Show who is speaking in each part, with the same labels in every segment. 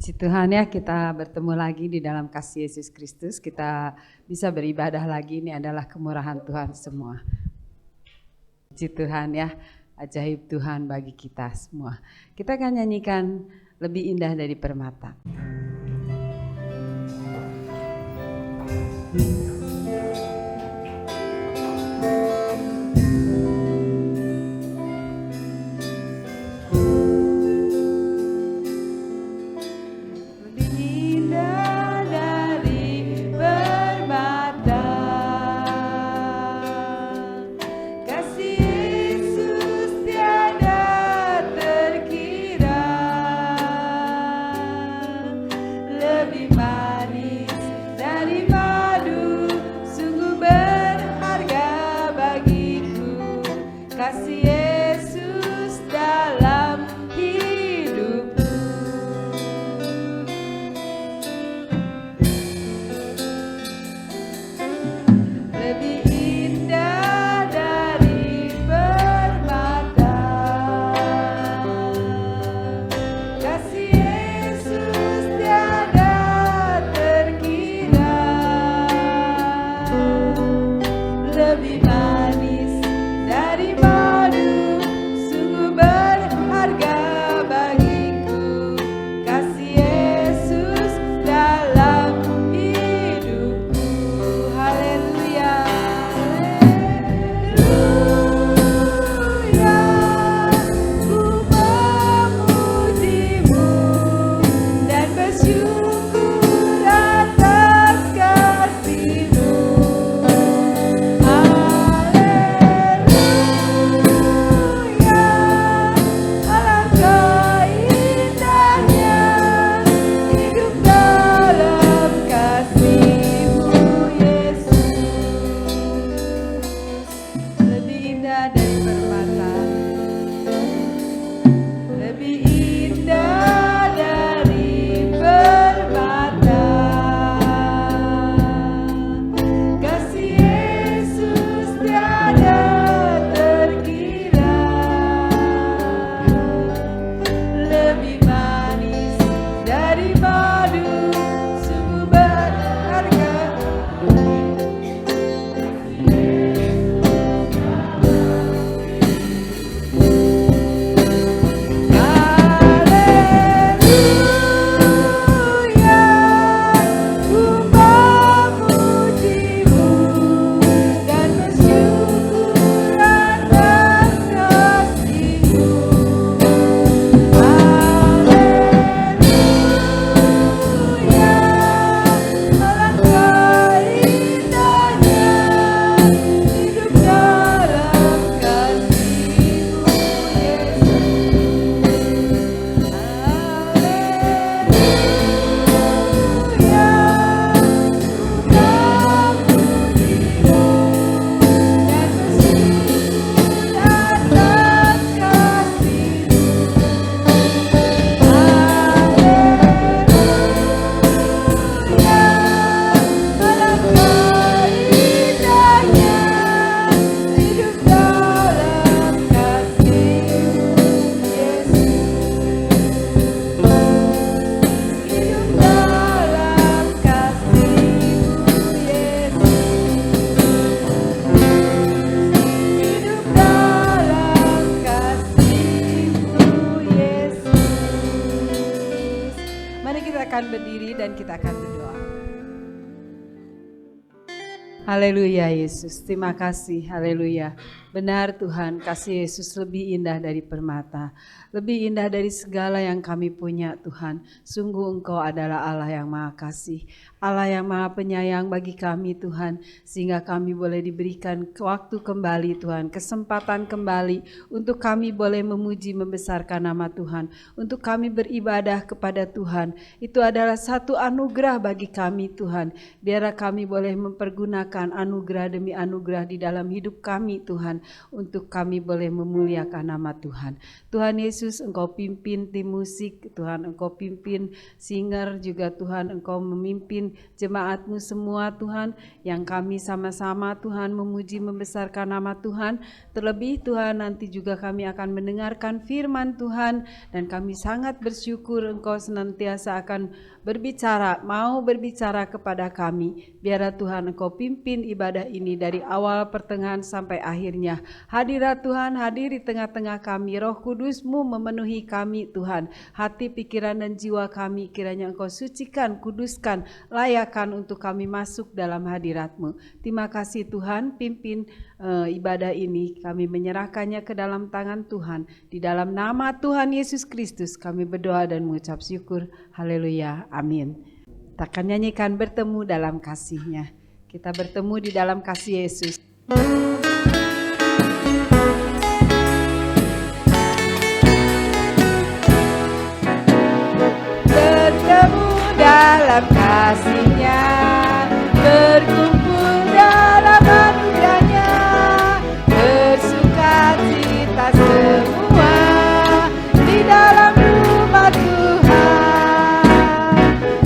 Speaker 1: Puji Tuhan ya, kita bertemu lagi di dalam kasih Yesus Kristus. Kita bisa beribadah lagi, ini adalah kemurahan Tuhan semua. Puji Tuhan ya, ajaib Tuhan bagi kita semua. Kita akan nyanyikan Lebih Indah dari Permata. Haleluya Yesus, terima kasih, haleluya. Benar Tuhan, kasih Yesus lebih indah dari permata, lebih indah dari segala yang kami punya Tuhan. Sungguh Engkau adalah Allah yang maha kasih, Allah yang maha penyayang bagi kami Tuhan. Sehingga kami boleh diberikan waktu kembali Tuhan, kesempatan kembali untuk kami boleh memuji membesarkan nama Tuhan. Untuk kami beribadah kepada Tuhan, itu adalah satu anugerah bagi kami Tuhan. Biarlah kami boleh mempergunakan limpahkan anugerah demi anugerah di dalam hidup kami Tuhan, untuk kami boleh memuliakan nama Tuhan. Tuhan Yesus, Engkau pimpin tim musik, Tuhan Engkau pimpin singer juga Tuhan, Engkau memimpin jemaat-Mu semua Tuhan, yang kami sama-sama Tuhan memuji membesarkan nama Tuhan. Terlebih Tuhan, nanti juga kami akan mendengarkan firman Tuhan, dan kami sangat bersyukur Engkau senantiasa akan berbicara, mau berbicara kepada kami. Biarlah Tuhan Engkau pimpin ibadah ini dari awal, pertengahan sampai akhirnya. Hadirat Tuhan hadir di tengah-tengah kami, Roh Kudus-Mu memenuhi kami Tuhan. Hati, pikiran dan jiwa kami kiranya Engkau sucikan, kuduskan, layakkan untuk kami masuk dalam hadirat-Mu. Terima kasih Tuhan, pimpin ibadah ini, kami menyerahkannya ke dalam tangan Tuhan. Di dalam nama Tuhan Yesus Kristus kami berdoa dan mengucap syukur. Haleluya, amin. Kita akan nyanyikan bertemu dalam kasih-Nya. Kita bertemu di dalam kasih Yesus. Bertemu dalam kasih-Nya, berkumpul dalam anugerah-Nya, bersuka cita semua di dalam rumah Tuhan.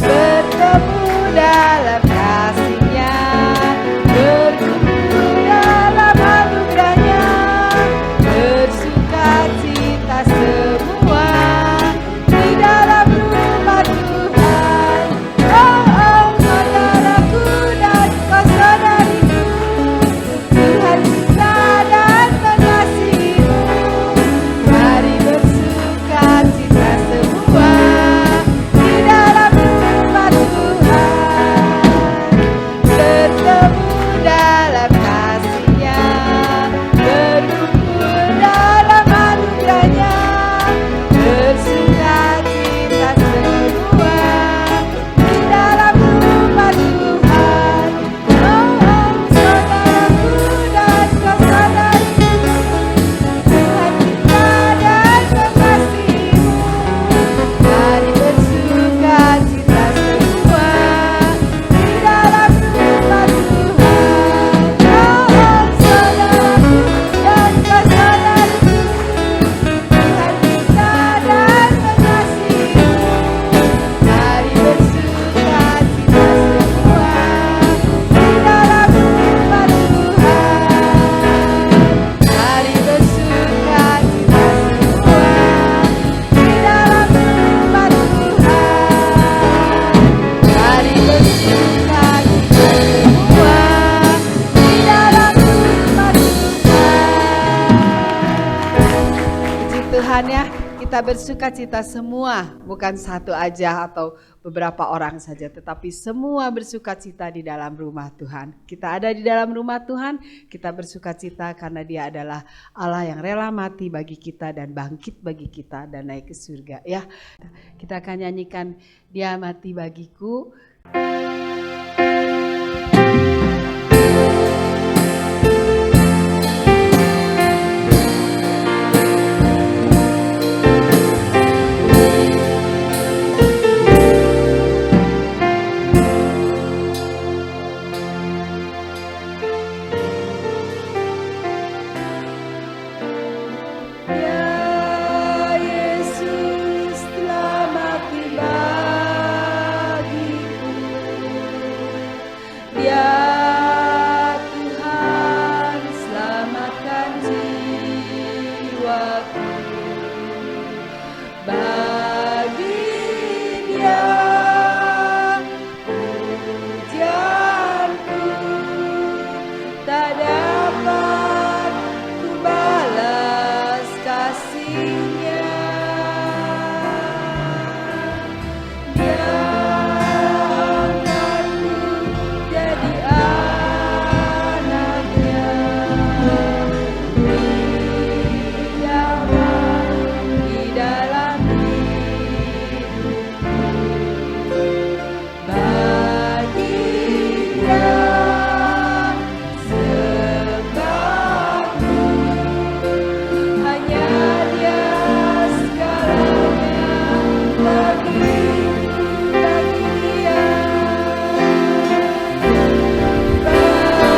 Speaker 1: Bertemu dalam kasih-Nya, berkumpul dalam anugerah-Nya, bersuka cita semua di dalam rumah Tuhan. Oh, oh, saudaraku dan kau saudariku, Tuhan cinta dan mengasihimu. Mari bersuka cita semua di dalam rumah Tuhan. Bertemu dalam kasih-Nya, berkumpul dalam anugerah-Nya, bersuka cita semua di dalam rumah Tuhan. Oh, oh, saudaraku dan kau saudariku, Tuhan cinta dan mengasihimu. Mari bersuka cita semua di dalam rumah Tuhan. Oh, oh, saudaraku dan kau saudariku, Tuhan cinta dan mengasihimu. Mari bersuka cita semua di dalam rumah Tuhan. Mari bersuka cita semua di dalam rumah Tuhan. Mari bersuka cita semua di dalam rumah Tuhan. Puji Tuhan ya, kita bersuka cita semua, bukan satu aja atau beberapa orang saja, tetapi semua bersuka cita di dalam rumah Tuhan. Kita ada di dalam rumah Tuhan, kita bersuka cita karena Dia adalah Allah yang rela mati bagi kita dan bangkit bagi kita dan naik ke surga ya. Kita akan nyanyikan Dia mati bagiku. Ya Yesus telah mati bagiku. Ya Tuhan selamatkan jiwaku. Bagi Dia pujianku tak dapat ku balas kasih-Nya. Dia angkatku jadi anaknya. Dijawab di dalam hidupku. Bagi Dia sebabku, hanya Dia segalanya bagiku, bagi Dia. Bagi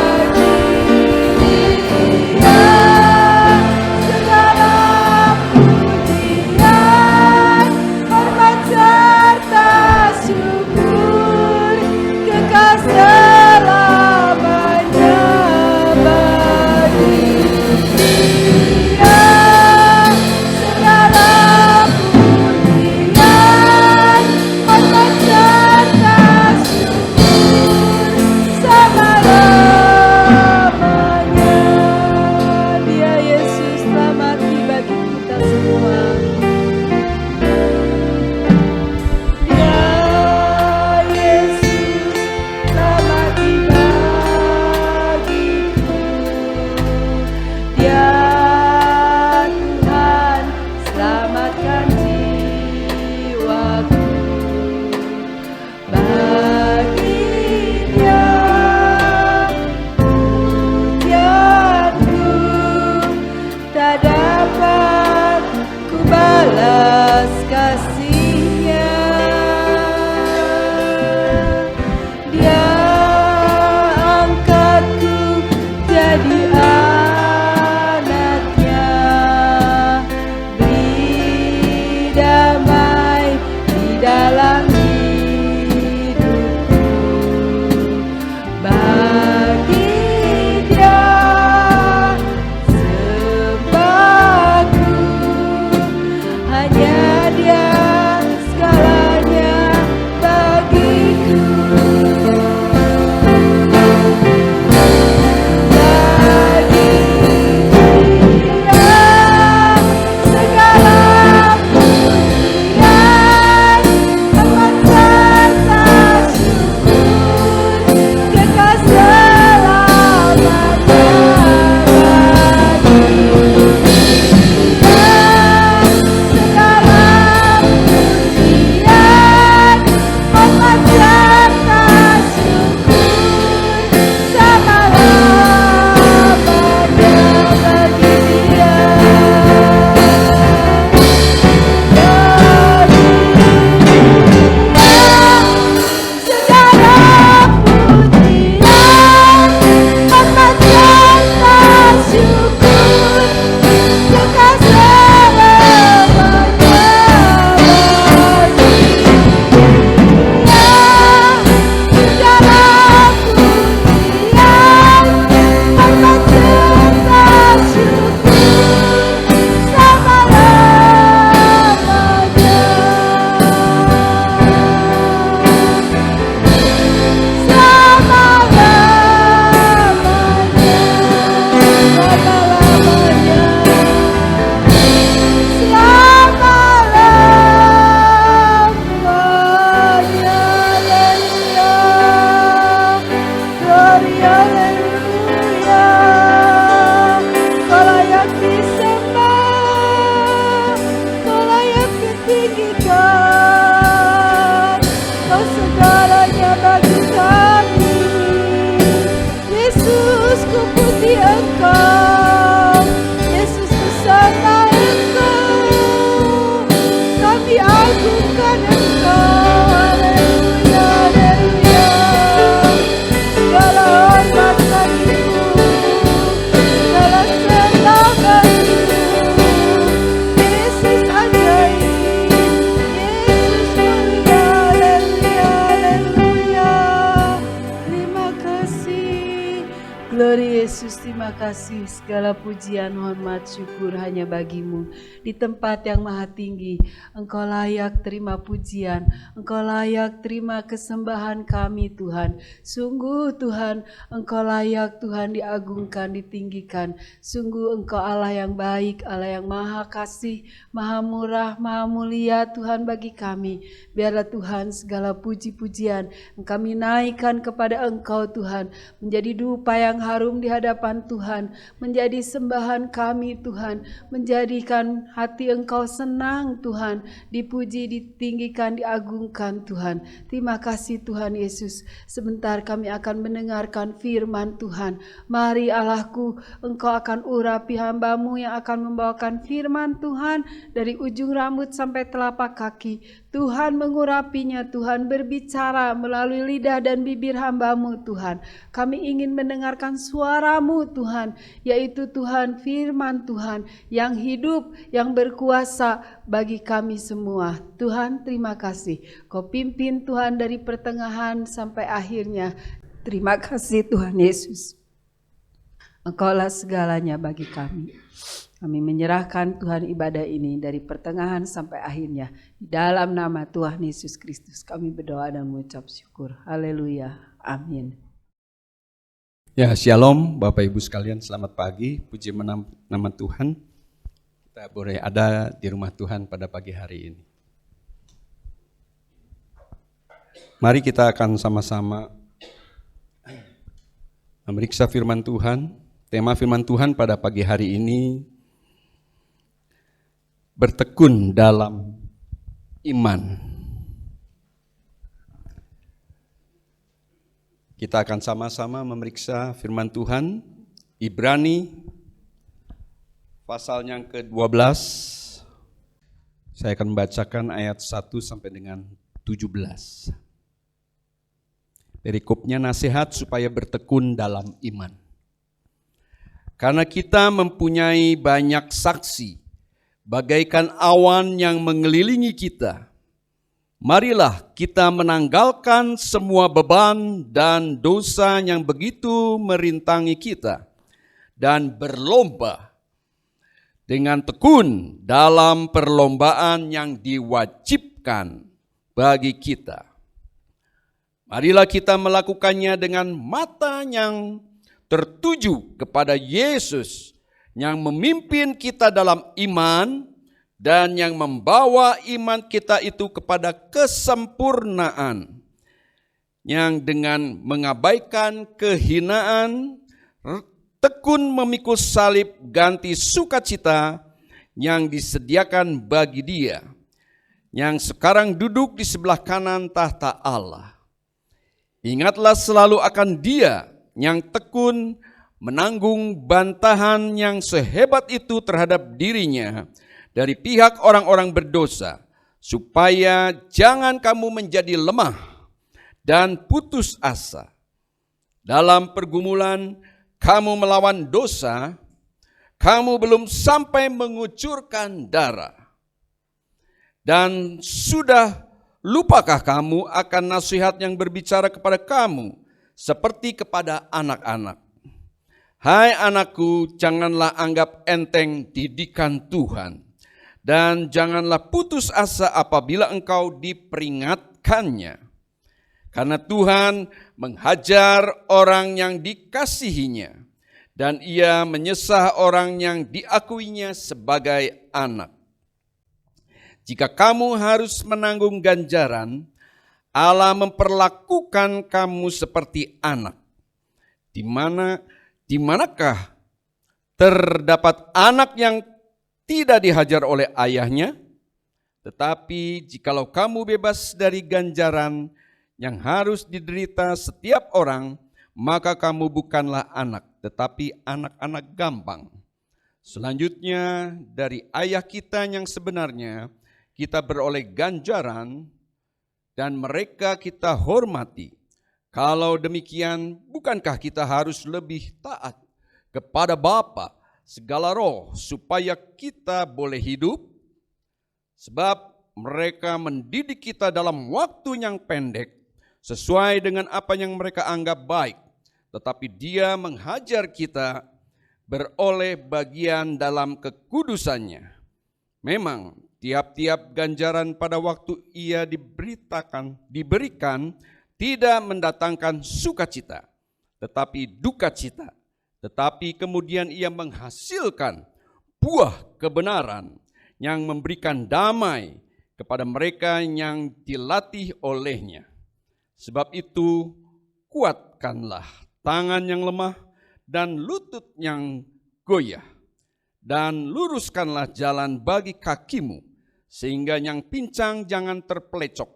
Speaker 1: terima kasih, segala pujian, hormat, syukur hanya bagimu. Di tempat yang maha tinggi, Engkau layak terima pujian, Engkau layak terima kesembahan kami Tuhan. Sungguh Tuhan, Engkau layak Tuhan diagungkan, ditinggikan. Sungguh Engkau Allah yang baik, Allah yang maha kasih, maha murah, maha mulia Tuhan bagi kami. Biarlah Tuhan segala puji-pujian kami naikkan kepada Engkau Tuhan, menjadi dupa yang harum di hadapan Tuhan, menjadi sembahan kami Tuhan, menjadikan hati Engkau senang Tuhan, dipuji, ditinggikan, diagungkan Tuhan. Terima kasih Tuhan Yesus. Sebentar kami akan mendengarkan firman Tuhan. Mari Allahku, Engkau akan urapi hamba-Mu yang akan membawakan firman Tuhan dari ujung rambut sampai telapak kaki. Tuhan mengurapinya, Tuhan berbicara melalui lidah dan bibir hamba-Mu Tuhan. Kami ingin mendengarkan suara-Mu Tuhan, yaitu Tuhan firman Tuhan yang hidup, yang berkuasa bagi kami semua. Tuhan terima kasih, Kau pimpin Tuhan dari pertengahan sampai akhirnya. Terima kasih Tuhan Yesus. Engkaulah segalanya bagi kami. Kami menyerahkan Tuhan ibadah ini dari pertengahan sampai akhirnya. Di dalam nama Tuhan Yesus Kristus kami berdoa dan mengucap syukur. Haleluya. Amin.
Speaker 2: Ya, shalom Bapak Ibu sekalian, selamat pagi. Puji nama Tuhan. Kita boleh ada di rumah Tuhan pada pagi hari ini. Mari kita akan sama-sama memeriksa firman Tuhan. Tema firman Tuhan pada pagi hari ini, bertekun dalam iman. Kita akan sama-sama memeriksa firman Tuhan, Ibrani pasal yang ke-12. Saya akan membacakan ayat 1 sampai dengan 17. Perikopnya nasihat supaya bertekun dalam iman. Karena kita mempunyai banyak saksi, bagaikan awan yang mengelilingi kita. Marilah kita menanggalkan semua beban dan dosa yang begitu merintangi kita, dan berlomba dengan tekun dalam perlombaan yang diwajibkan bagi kita. Marilah kita melakukannya dengan mata yang tertuju kepada Yesus yang memimpin kita dalam iman dan yang membawa iman kita itu kepada kesempurnaan, yang dengan mengabaikan kehinaan tekun memikul salib ganti sukacita yang disediakan bagi Dia yang sekarang duduk di sebelah kanan tahta Allah. Ingatlah selalu akan Dia yang tekun menanggung bantahan yang sehebat itu terhadap dirinya dari pihak orang-orang berdosa, supaya jangan kamu menjadi lemah dan putus asa. Dalam pergumulan kamu melawan dosa, kamu belum sampai mengucurkan darah. Dan sudah lupakah kamu akan nasihat yang berbicara kepada kamu seperti kepada anak-anak? Hai anakku, janganlah anggap enteng didikan Tuhan, dan janganlah putus asa apabila engkau diperingatkannya. Karena Tuhan menghajar orang yang dikasihinya, dan Ia menyesah orang yang diakuinya sebagai anak. Jika kamu harus menanggung ganjaran, Allah memperlakukan kamu seperti anak. Di manakah terdapat anak yang tidak dihajar oleh ayahnya? Tetapi jikalau kamu bebas dari ganjaran yang harus diderita setiap orang, maka kamu bukanlah anak, tetapi anak-anak gampang. Selanjutnya, dari ayah kita yang sebenarnya, kita beroleh ganjaran, dan mereka kita hormati. Kalau demikian, bukankah kita harus lebih taat kepada Bapa segala roh, supaya kita boleh hidup? Sebab mereka mendidik kita dalam waktu yang pendek, sesuai dengan apa yang mereka anggap baik. Tetapi Dia menghajar kita beroleh bagian dalam kekudusannya. Memang tiap-tiap ganjaran pada waktu ia diberikan tidak mendatangkan sukacita, tetapi duka cita. Tetapi kemudian ia menghasilkan buah kebenaran yang memberikan damai kepada mereka yang dilatih olehnya. Sebab itu, kuatkanlah tangan yang lemah dan lutut yang goyah, dan luruskanlah jalan bagi kakimu, sehingga yang pincang jangan terpelecok,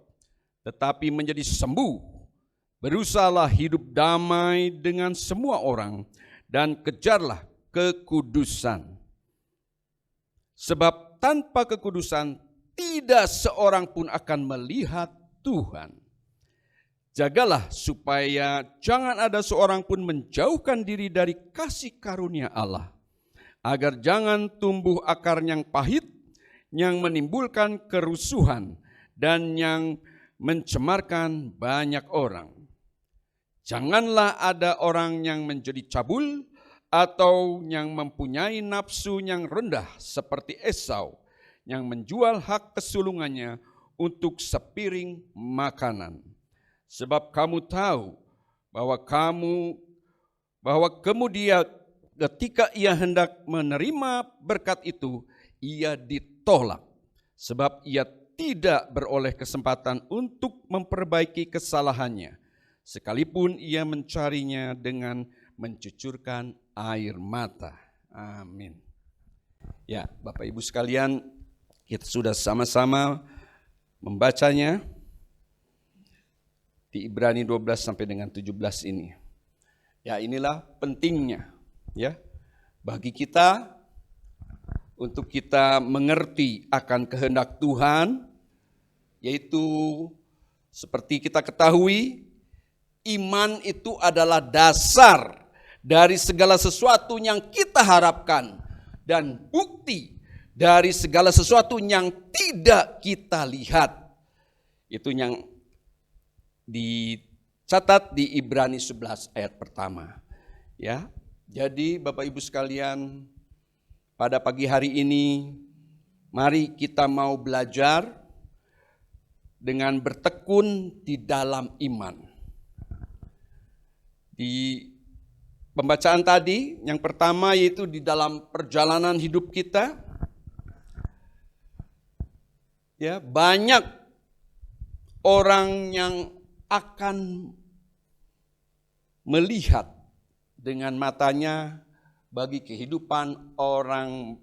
Speaker 2: tetapi menjadi sembuh. Berusahalah hidup damai dengan semua orang, dan kejarlah kekudusan. Sebab tanpa kekudusan tidak seorang pun akan melihat Tuhan. Jagalah supaya jangan ada seorang pun menjauhkan diri dari kasih karunia Allah, agar jangan tumbuh akar yang pahit, yang menimbulkan kerusuhan dan yang mencemarkan banyak orang. Janganlah ada orang yang menjadi cabul atau yang mempunyai nafsu yang rendah seperti Esau, yang menjual hak kesulungannya untuk sepiring makanan. Sebab kamu tahu bahwa kemudian ketika ia hendak menerima berkat itu, ia ditolak. Sebab ia tidak beroleh kesempatan untuk memperbaiki kesalahannya, sekalipun ia mencarinya dengan mencucurkan air mata. Amin. Ya, Bapak Ibu sekalian, kita sudah sama-sama membacanya di Ibrani 12 sampai dengan 17 ini. Ya, inilah pentingnya ya bagi kita untuk kita mengerti akan kehendak Tuhan, yaitu seperti kita ketahui, iman itu adalah dasar dari segala sesuatu yang kita harapkan dan bukti dari segala sesuatu yang tidak kita lihat. Itu yang dicatat di Ibrani 11 ayat pertama. Ya, jadi Bapak Ibu sekalian, pada pagi hari ini mari kita mau belajar dengan bertekun di dalam iman. Di pembacaan tadi, yang pertama yaitu di dalam perjalanan hidup kita, ya, banyak orang yang akan melihat dengan matanya bagi kehidupan orang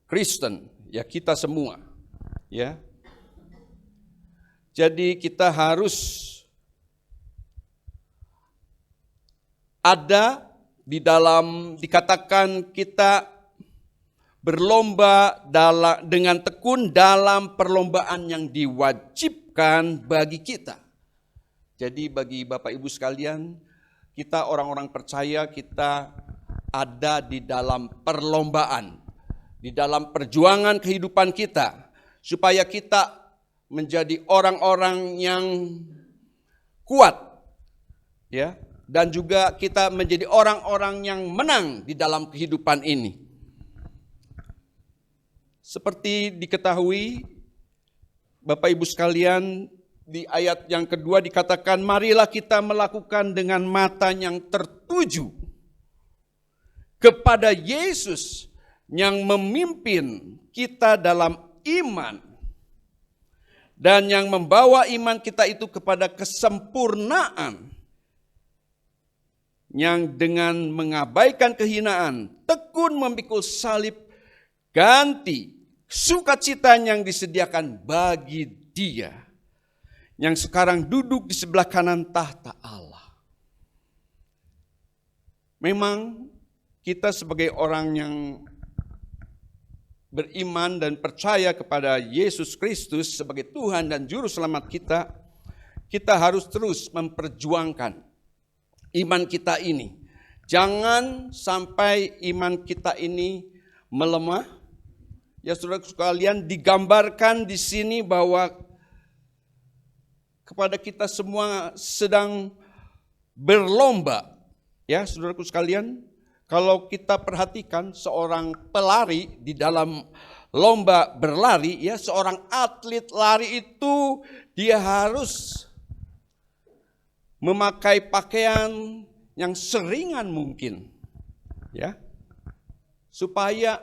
Speaker 2: Kristen, ya kita semua, ya. Jadi kita harus ada di dalam, dikatakan kita berlomba dengan tekun dalam perlombaan yang diwajibkan bagi kita. Jadi bagi Bapak Ibu sekalian, kita orang-orang percaya kita ada di dalam perlombaan, di dalam perjuangan kehidupan kita, supaya kita menjadi orang-orang yang kuat, ya, dan juga kita menjadi orang-orang yang menang di dalam kehidupan ini. Seperti diketahui Bapak Ibu sekalian, di ayat yang kedua dikatakan, marilah kita melakukan dengan mata yang tertuju kepada Yesus yang memimpin kita dalam iman dan yang membawa iman kita itu kepada kesempurnaan, yang dengan mengabaikan kehinaan, tekun memikul salib, ganti sukacita yang disediakan bagi Dia yang sekarang duduk di sebelah kanan tahta Allah. Memang kita sebagai orang yang beriman dan percaya kepada Yesus Kristus sebagai Tuhan dan Juru Selamat kita, kita harus terus memperjuangkan iman kita ini. Jangan sampai iman kita ini melemah. Ya saudara sekalian, digambarkan di sini bahwa kepada kita semua sedang berlomba, ya saudaraku sekalian, kalau kita perhatikan seorang pelari di dalam lomba berlari, ya, seorang atlet lari itu dia harus memakai pakaian yang seringan mungkin, ya, supaya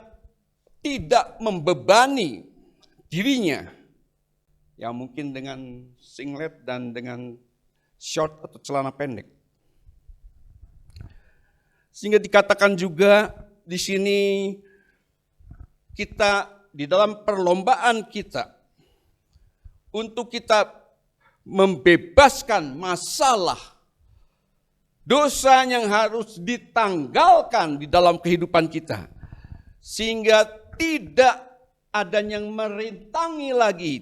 Speaker 2: tidak membebani dirinya, ya, mungkin dengan singlet dan dengan short atau celana pendek. Sehingga dikatakan juga di sini kita di dalam perlombaan kita untuk kita membebaskan masalah dosa yang harus ditanggalkan di dalam kehidupan kita, sehingga tidak ada yang merintangi lagi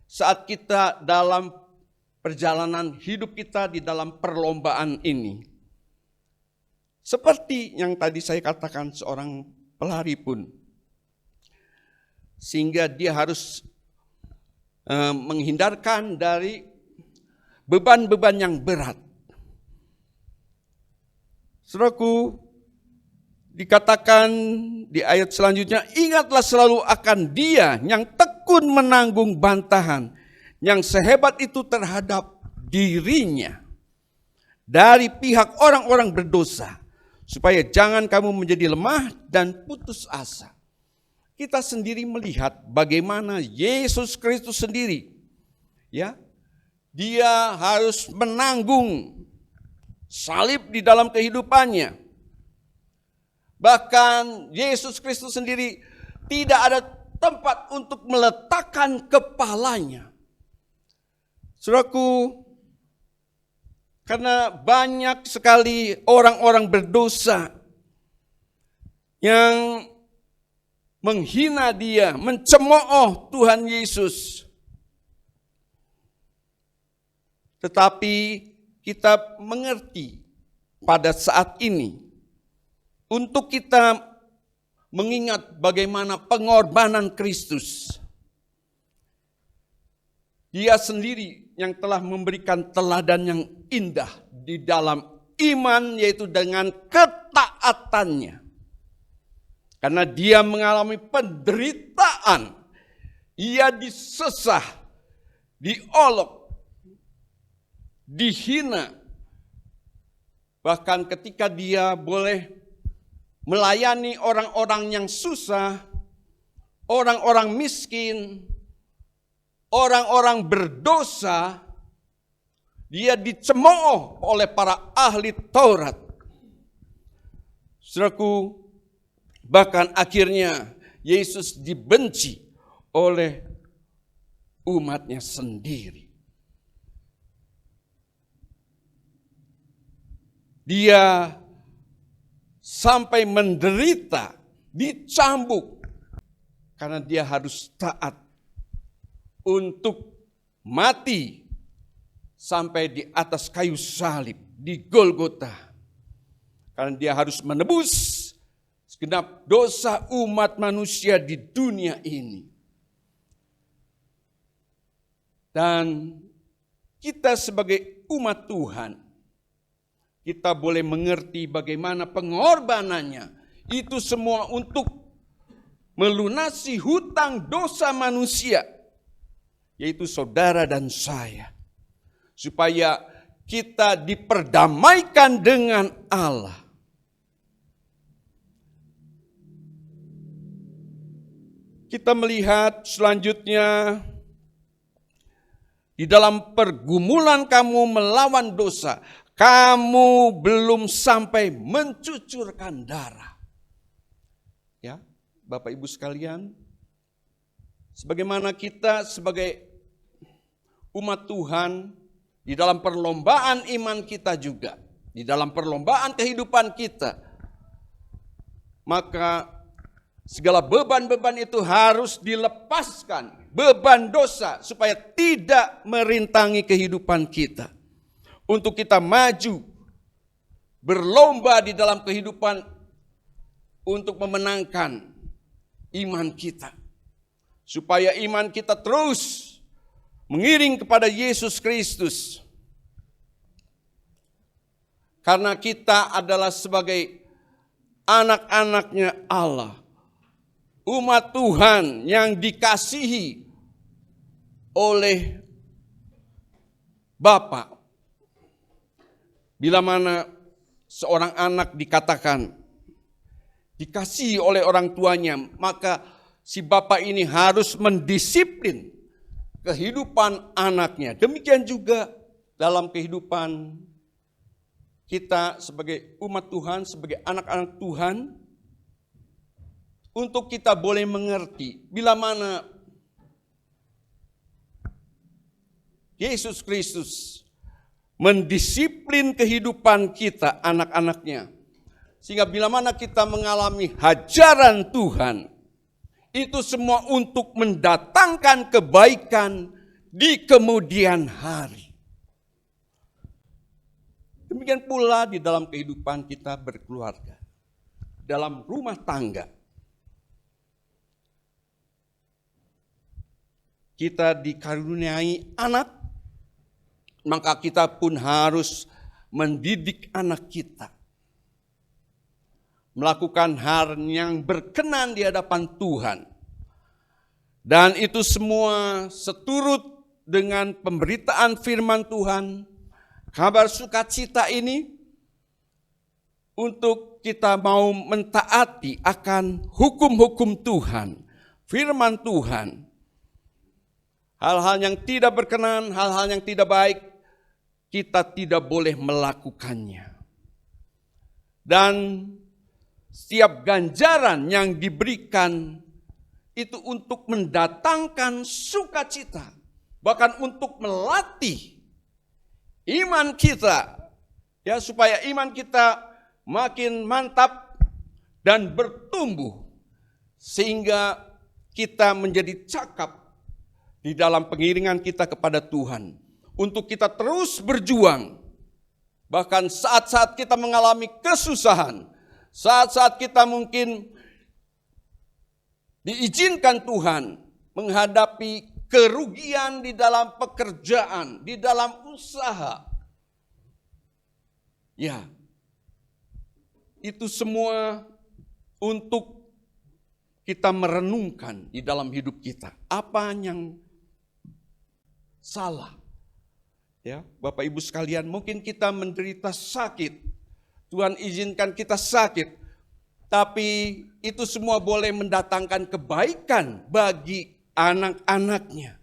Speaker 2: saat kita dalam perjalanan hidup kita di dalam perlombaan ini. Seperti yang tadi saya katakan, seorang pelari pun, sehingga dia harus menghindarkan dari beban-beban yang berat. Saudaraku, dikatakan di ayat selanjutnya, ingatlah selalu akan Dia yang tekun menanggung bantahan yang sehebat itu terhadap dirinya dari pihak orang-orang berdosa, supaya jangan kamu menjadi lemah dan putus asa. Kita sendiri melihat bagaimana Yesus Kristus sendiri, ya, Dia harus menanggung salib di dalam kehidupannya. Bahkan Yesus Kristus sendiri tidak ada tempat untuk meletakkan kepalanya. Saudaraku, karena banyak sekali orang-orang berdosa yang menghina Dia, mencemooh Tuhan Yesus. Tetapi kita mengerti pada saat ini, untuk kita mengingat bagaimana pengorbanan Kristus. Dia sendiri yang telah memberikan teladan yang indah di dalam iman, yaitu dengan ketaatannya. Karena Dia mengalami penderitaan, Ia disesah, diolok, dihina. Bahkan ketika Dia boleh melayani orang-orang yang susah, orang-orang miskin, orang-orang berdosa, Dia dicemooh oleh para ahli Taurat. Saudaraku, bahkan akhirnya Yesus dibenci oleh umatnya sendiri. Dia sampai menderita, dicambuk, karena Dia harus taat untuk mati sampai di atas kayu salib di Golgota. Karena Dia harus menebus segenap dosa umat manusia di dunia ini. Dan kita sebagai umat Tuhan, kita boleh mengerti bagaimana pengorbanannya. Itu semua untuk melunasi hutang dosa manusia, yaitu saudara dan saya. Supaya kita diperdamaikan dengan Allah. Kita melihat selanjutnya, di dalam pergumulan kamu melawan dosa, kamu belum sampai mencucurkan darah. Ya, Bapak Ibu sekalian, sebagaimana kita sebagai umat Tuhan, di dalam perlombaan iman kita juga, di dalam perlombaan kehidupan kita, maka segala beban-beban itu harus dilepaskan, beban dosa, supaya tidak merintangi kehidupan kita. Untuk kita maju, berlomba di dalam kehidupan untuk memenangkan iman kita. Supaya iman kita terus mengiring kepada Yesus Kristus. Karena kita adalah sebagai anak-anaknya Allah, umat Tuhan yang dikasihi oleh Bapa. Bila mana seorang anak dikatakan dikasihi oleh orang tuanya, maka si Bapa ini harus mendisiplin kehidupan anaknya. Demikian juga dalam kehidupan kita sebagai umat Tuhan, sebagai anak-anak Tuhan, untuk kita boleh mengerti bila mana Yesus Kristus mendisiplin kehidupan kita, anak-anaknya. Sehingga bila mana kita mengalami hajaran Tuhan, itu semua untuk mendatangkan kebaikan di kemudian hari. Demikian pula di dalam kehidupan kita berkeluarga, dalam rumah tangga. Kita dikaruniai anak, maka kita pun harus mendidik anak kita. Melakukan hal yang berkenan di hadapan Tuhan. Dan itu semua seturut dengan pemberitaan firman Tuhan, kabar sukacita ini, untuk kita mau mentaati akan hukum-hukum Tuhan, firman Tuhan. Hal-hal yang tidak berkenan, hal-hal yang tidak baik, kita tidak boleh melakukannya. Dan setiap ganjaran yang diberikan itu untuk mendatangkan sukacita, bahkan untuk melatih iman kita, ya, supaya iman kita makin mantap dan bertumbuh, sehingga kita menjadi cakap di dalam pengiringan kita kepada Tuhan, untuk kita terus berjuang, bahkan saat-saat kita mengalami kesusahan, saat-saat kita mungkin diizinkan Tuhan menghadapi kerugian di dalam pekerjaan, di dalam usaha. Ya, itu semua untuk kita merenungkan di dalam hidup kita. Apa yang salah? Ya, Bapak Ibu sekalian, mungkin kita menderita sakit. Tuhan izinkan kita sakit. Tapi itu semua boleh mendatangkan kebaikan bagi anak-anaknya.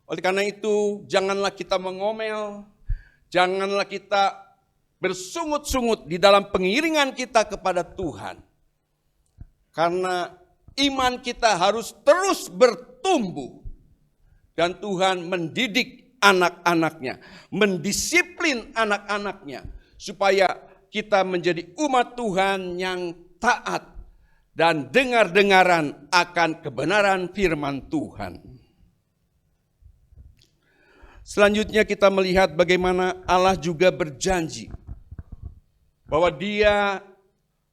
Speaker 2: Oleh karena itu, janganlah kita mengomel, janganlah kita bersungut-sungut di dalam pengiringan kita kepada Tuhan. Karena iman kita harus terus bertumbuh. Dan Tuhan mendidik anak-anaknya, mendisiplin anak-anaknya, supaya kita menjadi umat Tuhan yang taat dan dengar-dengaran akan kebenaran firman Tuhan. Selanjutnya kita melihat bagaimana Allah juga berjanji bahwa Dia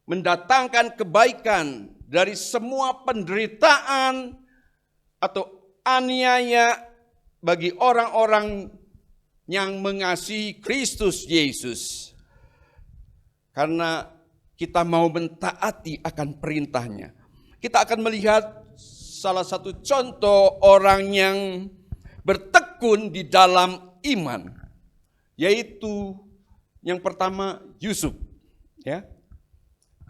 Speaker 2: mendatangkan kebaikan dari semua penderitaan atau aniaya bagi orang-orang yang mengasihi Kristus Yesus. Karena kita mau mentaati akan perintahnya. Kita akan melihat salah satu contoh orang yang bertekun di dalam iman. Yaitu yang pertama Yusuf. Ya.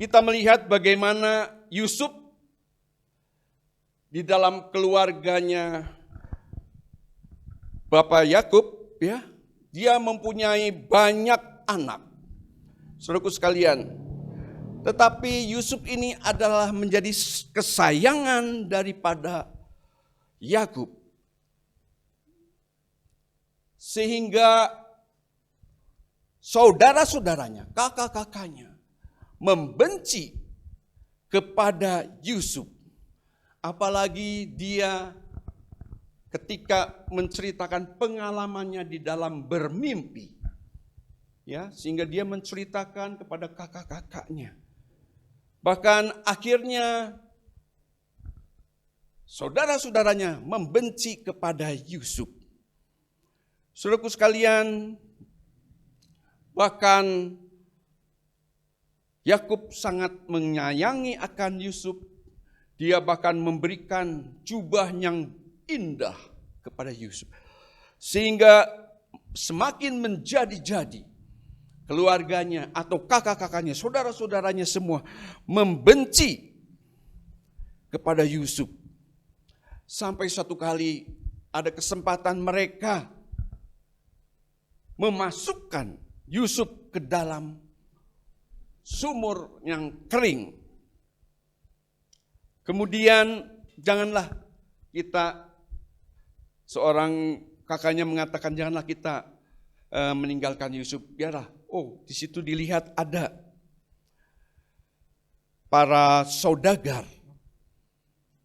Speaker 2: Kita melihat bagaimana Yusuf di dalam keluarganya Bapak Yakub, ya, dia mempunyai banyak anak. Saudaraku sekalian, tetapi Yusuf ini adalah menjadi kesayangan daripada Yakub. Sehingga saudara-saudaranya, kakak-kakaknya membenci kepada Yusuf. Apalagi dia ketika menceritakan pengalamannya di dalam bermimpi. Ya, sehingga dia menceritakan kepada kakak-kakaknya. Bahkan akhirnya saudara-saudaranya membenci kepada Yusuf. Saudaraku sekalian, bahkan Yakub sangat menyayangi akan Yusuf. Dia bahkan memberikan jubah yang indah kepada Yusuf. Sehingga semakin menjadi-jadi keluarganya atau kakak-kakaknya, saudara-saudaranya semua membenci kepada Yusuf. Sampai satu kali ada kesempatan mereka memasukkan Yusuf ke dalam sumur yang kering. Kemudian janganlah kita, seorang kakaknya mengatakan janganlah kita meninggalkan Yusuf. Biarlah, di situ dilihat ada para saudagar.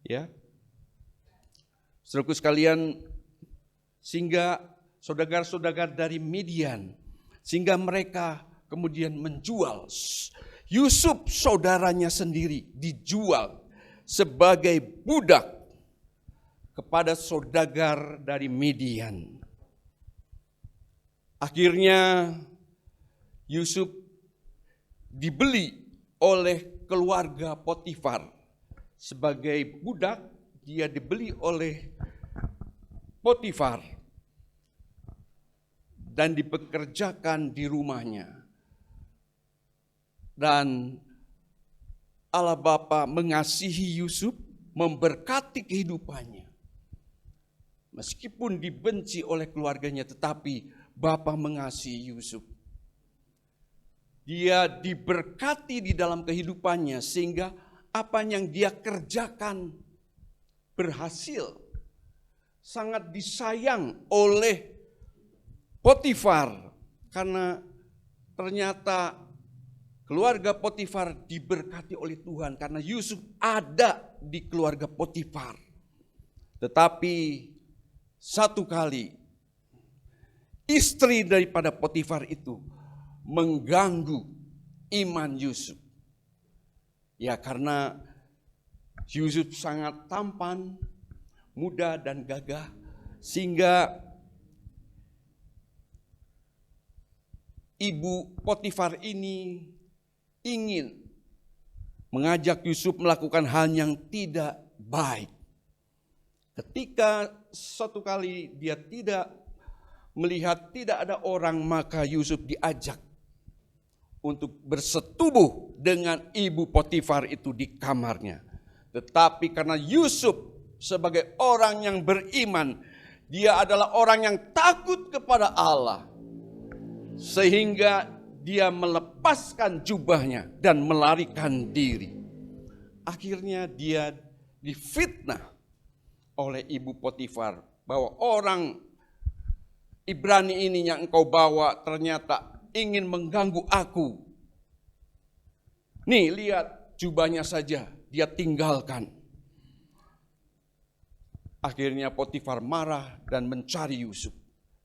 Speaker 2: Ya. Saudaraku sekalian, sehingga saudagar-saudagar dari Midian, sehingga mereka kemudian menjual Yusuf, saudaranya sendiri, dijual sebagai budak kepada saudagar dari Midian. Akhirnya Yusuf dibeli oleh keluarga Potifar sebagai budak. Dia dibeli oleh Potifar dan dipekerjakan di rumahnya. Dan Allah Bapa mengasihi Yusuf, memberkati kehidupannya. Meskipun dibenci oleh keluarganya, tetapi Bapa mengasihi Yusuf. Dia diberkati di dalam kehidupannya sehingga apa yang dia kerjakan berhasil. Sangat disayang oleh Potifar karena ternyata keluarga Potifar diberkati oleh Tuhan karena Yusuf ada di keluarga Potifar. Tetapi satu kali istri daripada Potifar itu mengganggu iman Yusuf. Ya, karena Yusuf sangat tampan, muda dan gagah, sehingga ibu Potifar ini ingin mengajak Yusuf melakukan hal yang tidak baik. Ketika satu kali dia tidak melihat tidak ada orang, maka Yusuf diajak untuk bersetubuh dengan ibu Potifar itu di kamarnya. Tetapi karena Yusuf sebagai orang yang beriman, dia adalah orang yang takut kepada Allah, sehingga dia melepaskan jubahnya dan melarikan diri. Akhirnya dia difitnah oleh ibu Potifar bahwa orang Ibrani ini yang engkau bawa ternyata ingin mengganggu aku. Nih, lihat jubahnya saja dia tinggalkan. Akhirnya Potifar marah dan mencari Yusuf.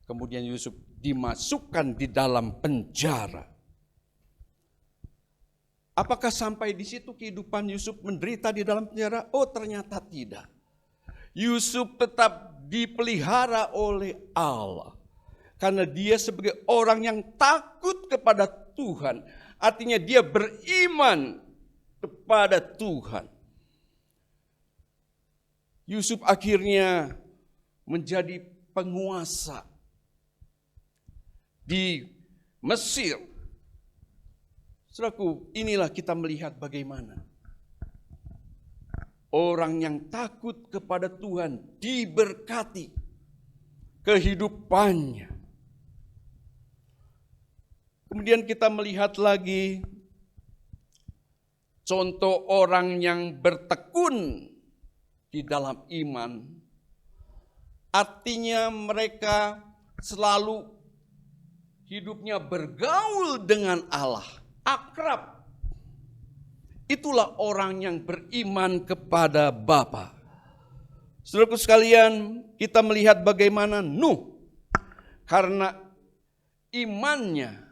Speaker 2: Kemudian Yusuf dimasukkan di dalam penjara. Apakah sampai di situ kehidupan Yusuf menderita di dalam penjara? Oh, ternyata tidak. Yusuf tetap dipelihara oleh Allah. Karena dia sebagai orang yang takut kepada Tuhan. Artinya dia beriman kepada Tuhan. Yusuf akhirnya menjadi penguasa di Mesir. Saudaraku, inilah kita melihat bagaimana orang yang takut kepada Tuhan diberkati kehidupannya. Kemudian kita melihat lagi contoh orang yang bertekun di dalam iman. Artinya mereka selalu hidupnya bergaul dengan Allah, akrab. Itulah orang yang beriman kepada Bapa. Saudaraku sekalian, kita melihat bagaimana Nuh, karena imannya,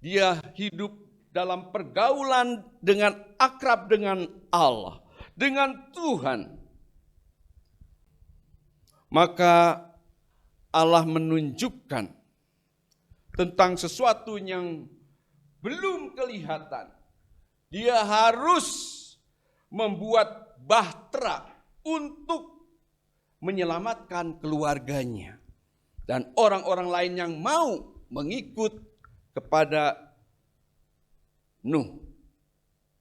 Speaker 2: dia hidup dalam pergaulan dengan akrab dengan Allah, dengan Tuhan. Maka Allah menunjukkan tentang sesuatu yang belum kelihatan, Dia harus membuat bahtera untuk menyelamatkan keluarganya dan orang-orang lain yang mau mengikut kepada Nuh.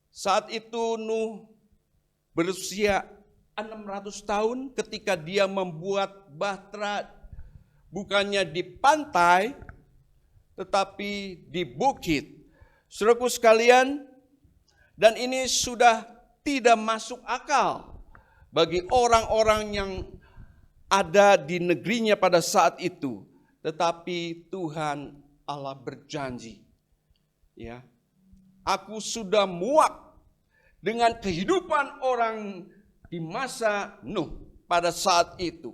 Speaker 2: Saat itu Nuh berusia 600 tahun ketika dia membuat bahtera, bukannya di pantai tetapi di bukit. Saudaraku sekalian, dan ini sudah tidak masuk akal bagi orang-orang yang ada di negerinya pada saat itu. Tetapi Tuhan Allah berjanji, ya, aku sudah muak dengan kehidupan orang di masa Nuh pada saat itu.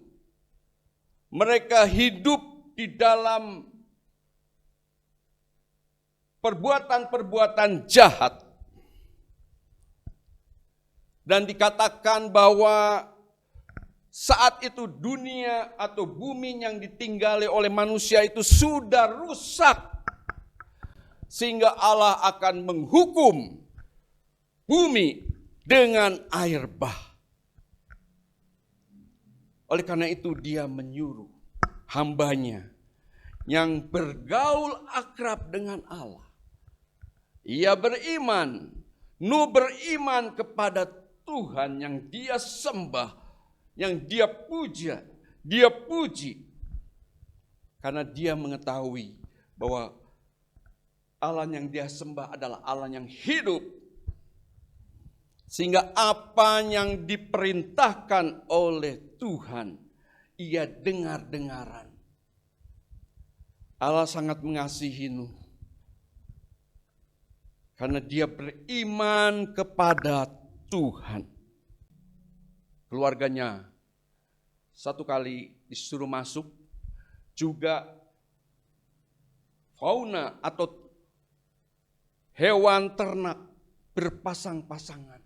Speaker 2: Mereka hidup di dalam perbuatan-perbuatan jahat. Dan dikatakan bahwa saat itu dunia atau bumi yang ditinggali oleh manusia itu sudah rusak. Sehingga Allah akan menghukum bumi dengan air bah. Oleh karena itu dia menyuruh hambanya yang bergaul akrab dengan Allah. Ia beriman, Nuh beriman kepada Tuhan yang dia sembah, yang dia puja, dia puji. Karena dia mengetahui bahwa Allah yang dia sembah adalah Allah yang hidup. Sehingga apa yang diperintahkan oleh Tuhan, ia dengar-dengaran. Allah sangat mengasihi Nuh. Karena dia beriman kepada Tuhan. Keluarganya satu kali disuruh masuk, juga fauna atau hewan ternak berpasang-pasangan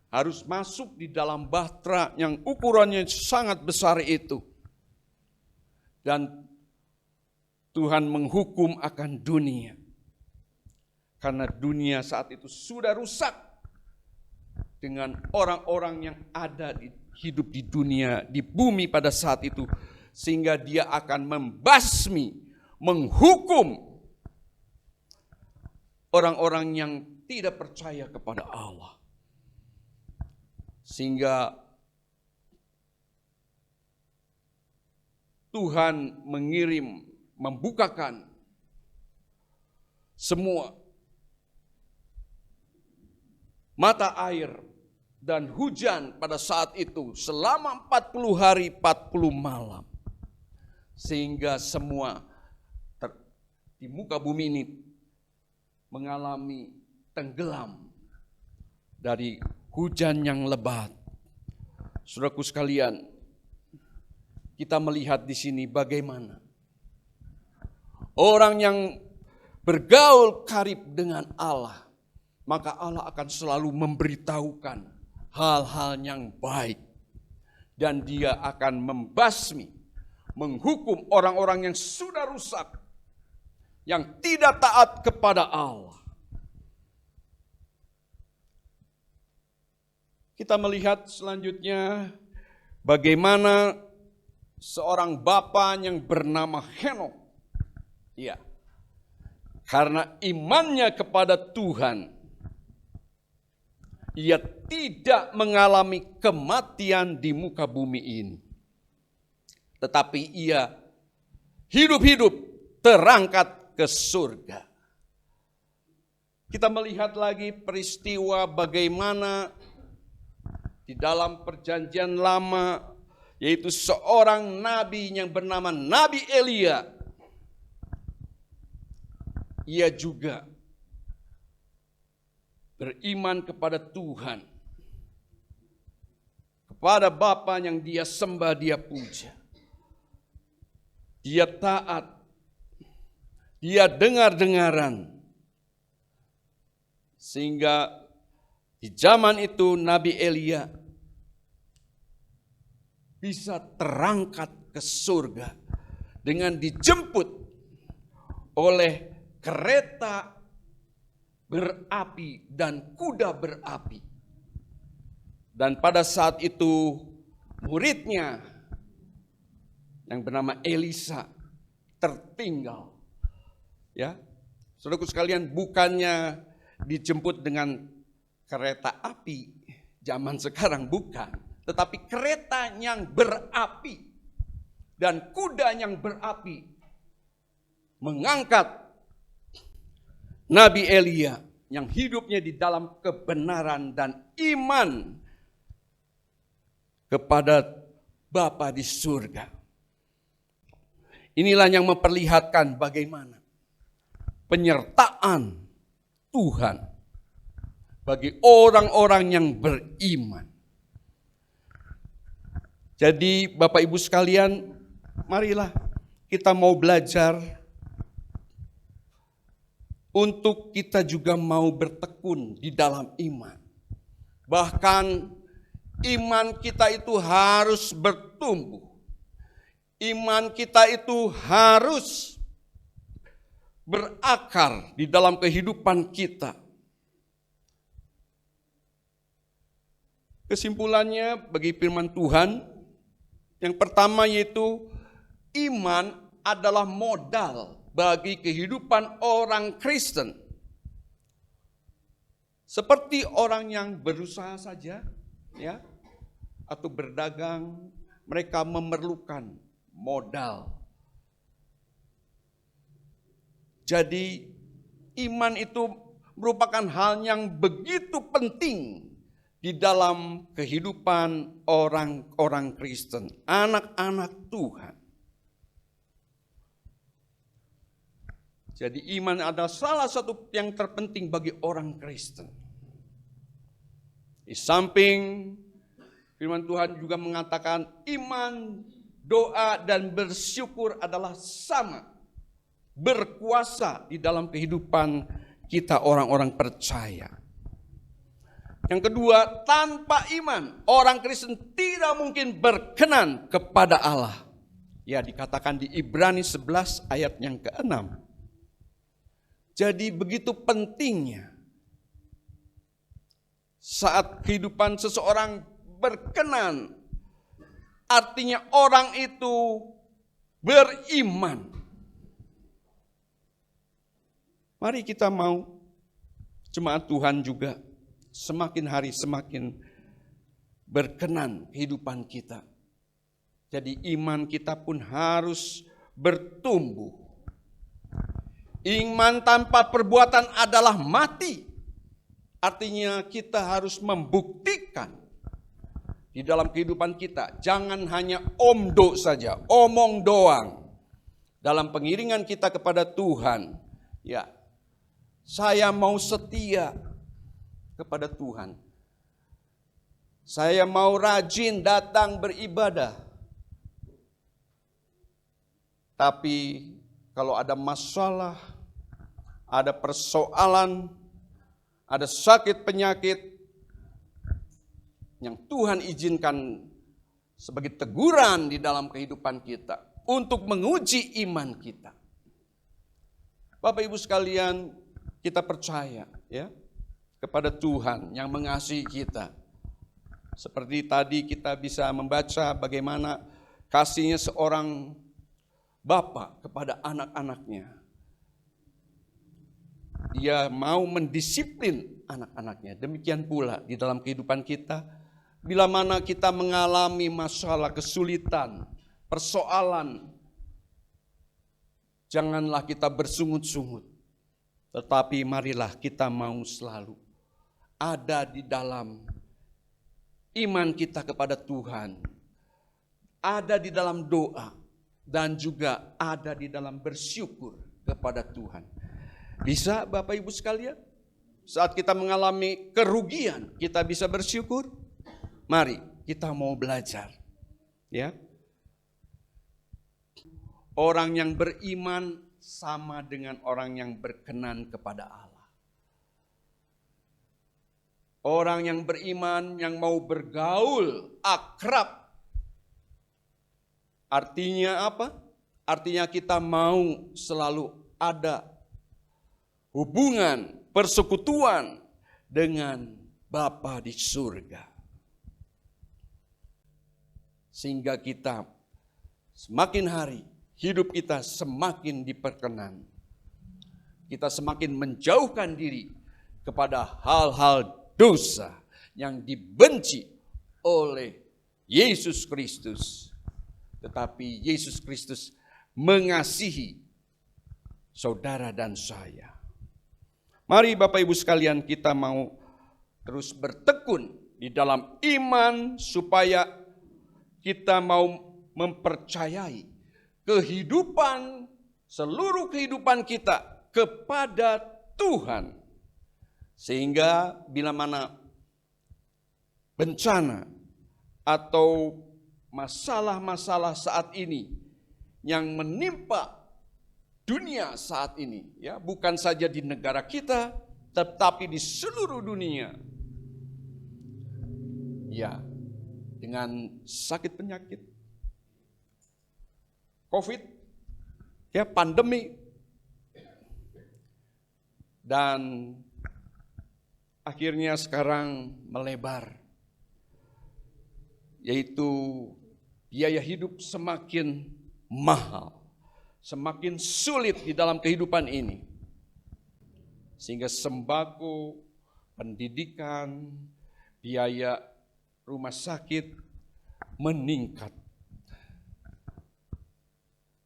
Speaker 2: harus masuk di dalam bahtera yang ukurannya sangat besar itu. Dan Tuhan menghukum akan dunia. Karena dunia saat itu sudah rusak dengan orang-orang yang ada hidup di dunia, di bumi pada saat itu. Sehingga dia akan membasmi, menghukum orang-orang yang tidak percaya kepada Allah. Sehingga Tuhan membukakan semua mata air dan hujan pada saat itu selama 40 hari 40 malam. Sehingga semua di muka bumi ini mengalami tenggelam dari hujan yang lebat. Saudaraku sekalian, kita melihat di sini bagaimana orang yang bergaul karib dengan Allah, maka Allah akan selalu memberitahukan hal-hal yang baik. Dan dia akan membasmi, menghukum orang-orang yang sudah rusak, yang tidak taat kepada Allah. Kita melihat selanjutnya bagaimana seorang bapa yang bernama Henokh. Ya, karena imannya kepada Tuhan, ia tidak mengalami kematian di muka bumi ini. Tetapi ia hidup-hidup terangkat ke surga. Kita melihat lagi peristiwa bagaimana di dalam perjanjian lama, yaitu seorang nabi yang bernama Nabi Elia. Ia juga beriman kepada Tuhan, kepada Bapa yang dia sembah, dia puja. Dia taat, dia dengar-dengaran. Sehingga di zaman itu Nabi Elia bisa terangkat ke surga dengan dijemput oleh kereta berapi dan kuda berapi. Dan pada saat itu muridnya yang bernama Elisa tertinggal. Ya, saudaraku sekalian, bukannya dijemput dengan kereta api zaman sekarang, bukan. Tetapi kereta yang berapi dan kuda yang berapi mengangkat Nabi Elia yang hidupnya di dalam kebenaran dan iman kepada Bapa di surga. Inilah yang memperlihatkan bagaimana penyertaan Tuhan bagi orang-orang yang beriman. Jadi Bapak Ibu sekalian, marilah kita mau belajar untuk kita juga mau bertekun di dalam iman. Bahkan iman kita itu harus bertumbuh. Iman kita itu harus berakar di dalam kehidupan kita. Kesimpulannya bagi firman Tuhan, yang pertama yaitu iman adalah modal bagi kehidupan orang Kristen. Seperti orang yang berusaha saja, ya, atau berdagang, mereka memerlukan modal. Jadi iman itu merupakan hal yang begitu penting di dalam kehidupan orang-orang Kristen, anak-anak Tuhan. Jadi iman adalah salah satu yang terpenting bagi orang Kristen. Di samping firman Tuhan juga mengatakan iman, doa, dan bersyukur adalah sama berkuasa di dalam kehidupan kita orang-orang percaya. Yang kedua, tanpa iman orang Kristen tidak mungkin berkenan kepada Allah. Ya, dikatakan di Ibrani 11 ayat yang ke-6. Jadi begitu pentingnya saat kehidupan seseorang berkenan, artinya orang itu beriman. Mari kita mau jemaat Tuhan juga semakin hari semakin berkenan kehidupan kita. Jadi iman kita pun harus bertumbuh. Iman tanpa perbuatan adalah mati. Artinya kita harus membuktikan di dalam kehidupan kita. Jangan hanya omdo saja, omong doang. Dalam pengiringan kita kepada Tuhan, ya, saya mau setia kepada Tuhan. Saya mau rajin datang beribadah. Tapi kalau ada masalah, ada persoalan, ada sakit penyakit yang Tuhan izinkan sebagai teguran di dalam kehidupan kita untuk menguji iman kita. Bapak Ibu sekalian, kita percaya ya kepada Tuhan yang mengasihi kita. Seperti tadi kita bisa membaca bagaimana kasihnya seorang bapa kepada anak-anaknya. Dia mau mendisiplin anak-anaknya. Demikian pula di dalam kehidupan kita, bila mana kita mengalami masalah, kesulitan, persoalan, janganlah kita bersungut-sungut. Tetapi marilah kita mau selalu ada di dalam iman kita kepada Tuhan. Ada di dalam doa. Dan juga ada di dalam bersyukur kepada Tuhan. Bisa Bapak Ibu sekalian? Saat kita mengalami kerugian, kita bisa bersyukur. Mari kita mau belajar. Ya. Orang yang beriman sama dengan orang yang berkenan kepada Allah. Orang yang beriman yang mau bergaul, akrab. Artinya apa? Artinya kita mau selalu ada hubungan, persekutuan dengan Bapa di surga. Sehingga kita semakin hari hidup kita semakin diperkenan. Kita semakin menjauhkan diri kepada hal-hal dosa yang dibenci oleh Yesus Kristus. Tetapi Yesus Kristus mengasihi saudara dan saya. Mari Bapak Ibu sekalian, kita mau terus bertekun di dalam iman supaya kita mau mempercayai seluruh kehidupan kita kepada Tuhan. Sehingga bila mana bencana atau masalah-masalah saat ini yang menimpa dunia saat ini, ya, bukan saja di negara kita, tetapi di seluruh dunia. Ya, dengan sakit penyakit, COVID, ya, pandemi, dan akhirnya sekarang melebar, yaitu biaya hidup semakin mahal, semakin sulit di dalam kehidupan ini. Sehingga sembako, pendidikan, biaya rumah sakit meningkat.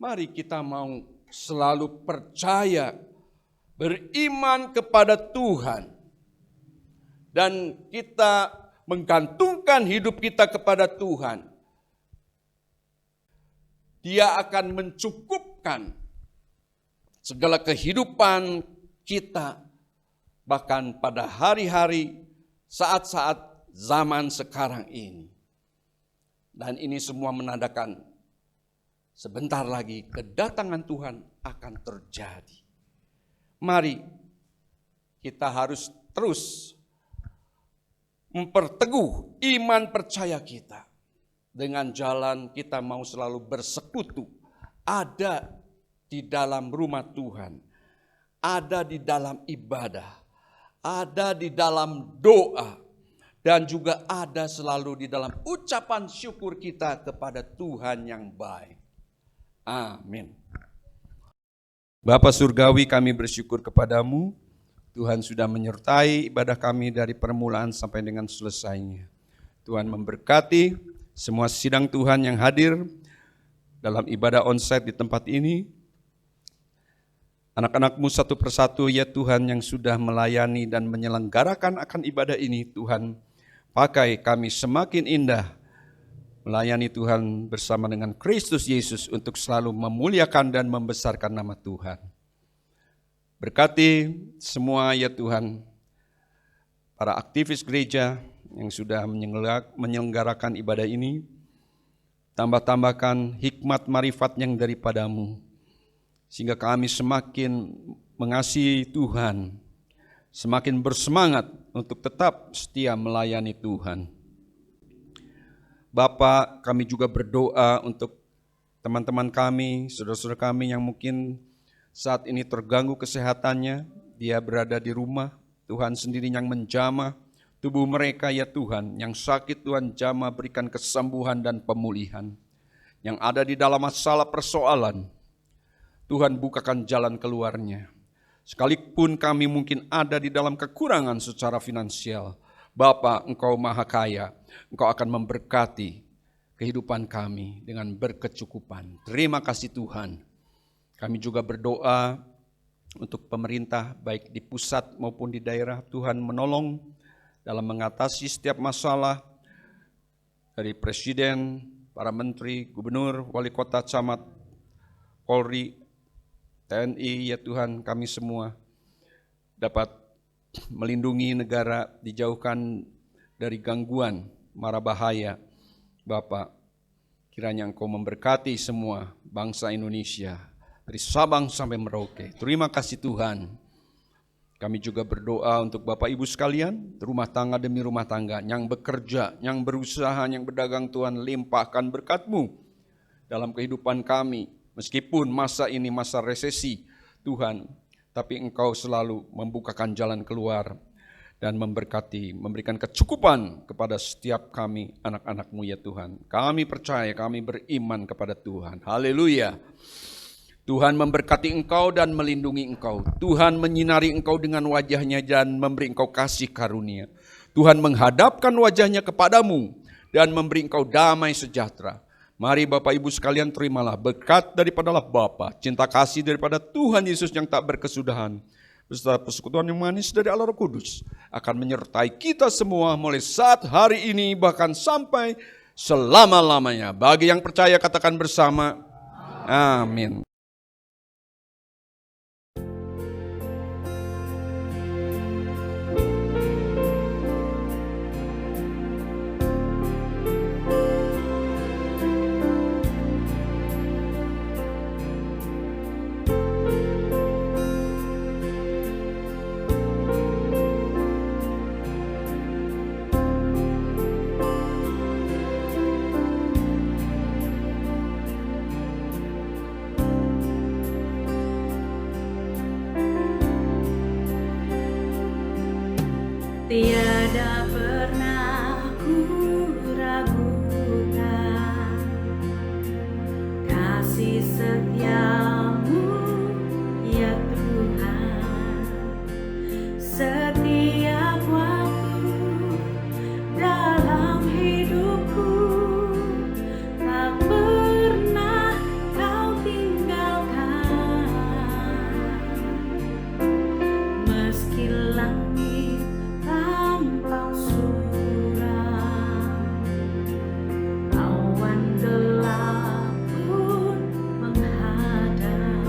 Speaker 2: Mari kita mau selalu percaya, beriman kepada Tuhan, dan kita menggantungkan hidup kita kepada Tuhan. Dia akan mencukupkan segala kehidupan kita, bahkan pada hari-hari, saat-saat zaman sekarang ini. Dan ini semua menandakan sebentar lagi kedatangan Tuhan akan terjadi. Mari kita harus terus memperteguh iman percaya kita. Dengan jalan kita mau selalu bersekutu, ada di dalam rumah Tuhan, ada di dalam ibadah, ada di dalam doa, dan juga ada selalu di dalam ucapan syukur kita kepada Tuhan yang baik. Amin. Bapa Surgawi, kami bersyukur kepadamu. Tuhan sudah menyertai ibadah kami dari permulaan sampai dengan selesainya. Tuhan memberkati semua sidang Tuhan yang hadir dalam ibadah onsite di tempat ini. Anak-anak-Mu satu persatu ya Tuhan yang sudah melayani dan menyelenggarakan akan ibadah ini, Tuhan pakai kami semakin indah melayani Tuhan bersama dengan Kristus Yesus untuk selalu memuliakan dan membesarkan nama Tuhan. Berkati semua ya Tuhan, para aktivis gereja yang sudah menyelenggarakan ibadah ini, tambah-tambahkan hikmat marifat yang daripada-Mu, sehingga kami semakin mengasihi Tuhan, semakin bersemangat untuk tetap setia melayani Tuhan. Bapa, kami juga berdoa untuk teman-teman kami, saudara-saudara kami yang mungkin saat ini terganggu kesehatannya, dia berada di rumah, Tuhan sendiri yang menjamah tubuh mereka ya Tuhan, yang sakit Tuhan jamah berikan kesembuhan dan pemulihan. Yang ada di dalam masalah persoalan, Tuhan bukakan jalan keluarnya. Sekalipun kami mungkin ada di dalam kekurangan secara finansial, Bapa, Engkau Maha Kaya, Engkau akan memberkati kehidupan kami dengan berkecukupan. Terima kasih Tuhan. Kami juga berdoa untuk pemerintah baik di pusat maupun di daerah, Tuhan menolong dalam mengatasi setiap masalah dari presiden, para menteri, gubernur, wali kota, camat, Polri, TNI, ya Tuhan kami semua dapat melindungi negara, dijauhkan dari gangguan, mara bahaya. Bapa, kiranya Engkau memberkati semua bangsa Indonesia, dari Sabang sampai Merauke. Terima kasih Tuhan. Kami juga berdoa untuk Bapak Ibu sekalian, rumah tangga demi rumah tangga, yang bekerja, yang berusaha, yang berdagang, Tuhan limpahkan berkat-Mu dalam kehidupan kami. Meskipun masa ini masa resesi, Tuhan tapi Engkau selalu membukakan jalan keluar dan memberkati, memberikan kecukupan kepada setiap kami anak-anak-Mu ya Tuhan. Kami percaya, kami beriman kepada Tuhan. Haleluya. Tuhan memberkati Engkau dan melindungi Engkau. Tuhan menyinari Engkau dengan wajahnya dan memberi Engkau kasih karunia. Tuhan menghadapkan wajahnya kepadamu dan memberi Engkau damai sejahtera. Mari Bapak Ibu sekalian terimalah berkat daripada Allah Bapa, cinta kasih daripada Tuhan Yesus yang tak berkesudahan, beserta persekutuan yang manis dari Allah Roh Kudus akan menyertai kita semua mulai saat hari ini bahkan sampai selama-lamanya. Bagi yang percaya katakan bersama, amin.
Speaker 3: Tiada pernah ku ragukan kasih setiamu ya Tuhan. Setiap waktu dalam hidupku tak pernah kau tinggalkan. Meski langit tampak suram, awan gelap pun menghadang.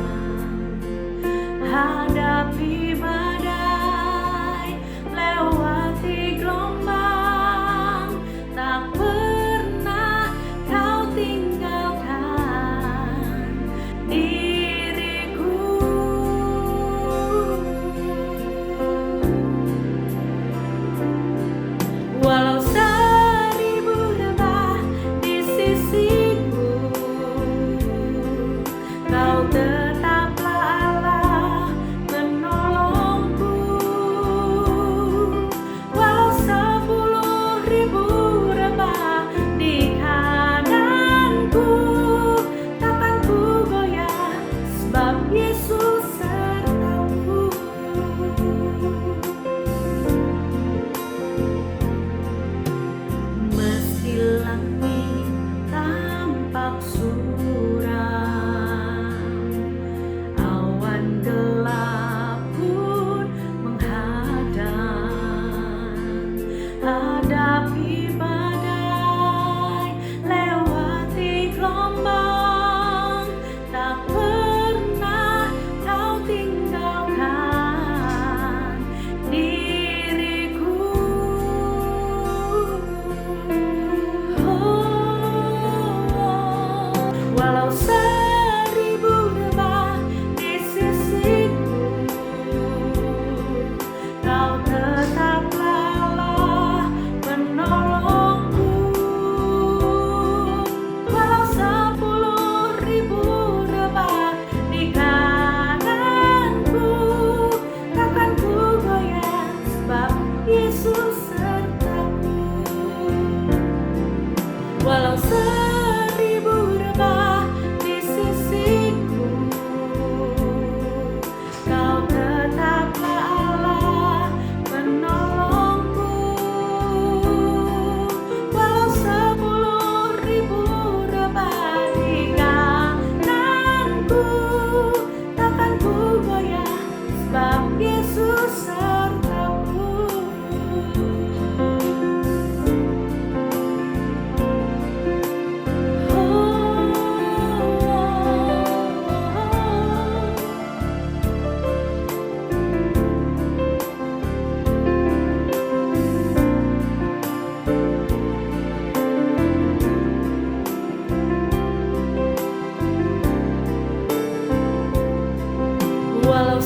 Speaker 3: Hadapi badai, lewati gelombang, tak pernah kau tinggalkan diriku. Walau seribu rebah di sisiku, kau tetaplah Allah penolongku. Walau 10.000 rebah di kananku, takkan ku goyah sebab Yesus sertaku. Meski langit tampak suram, awan gelap pun menghadang. Hadapi badai, lewati gelombang, tak pernah kau tinggalkan diriku. Walau 1000 rebah di sisiku, kau tetaplah Allah penolongku. Walau 10.000 rebah di kananku, takkan ku goyah sebab Yesus sertaku. Walau 1000 rebah di sisiku, kau tetaplah Allah penolongku. Walau 10.000 rebah di kananku, takkan ku goyah sebab Yesus sertaku. Walau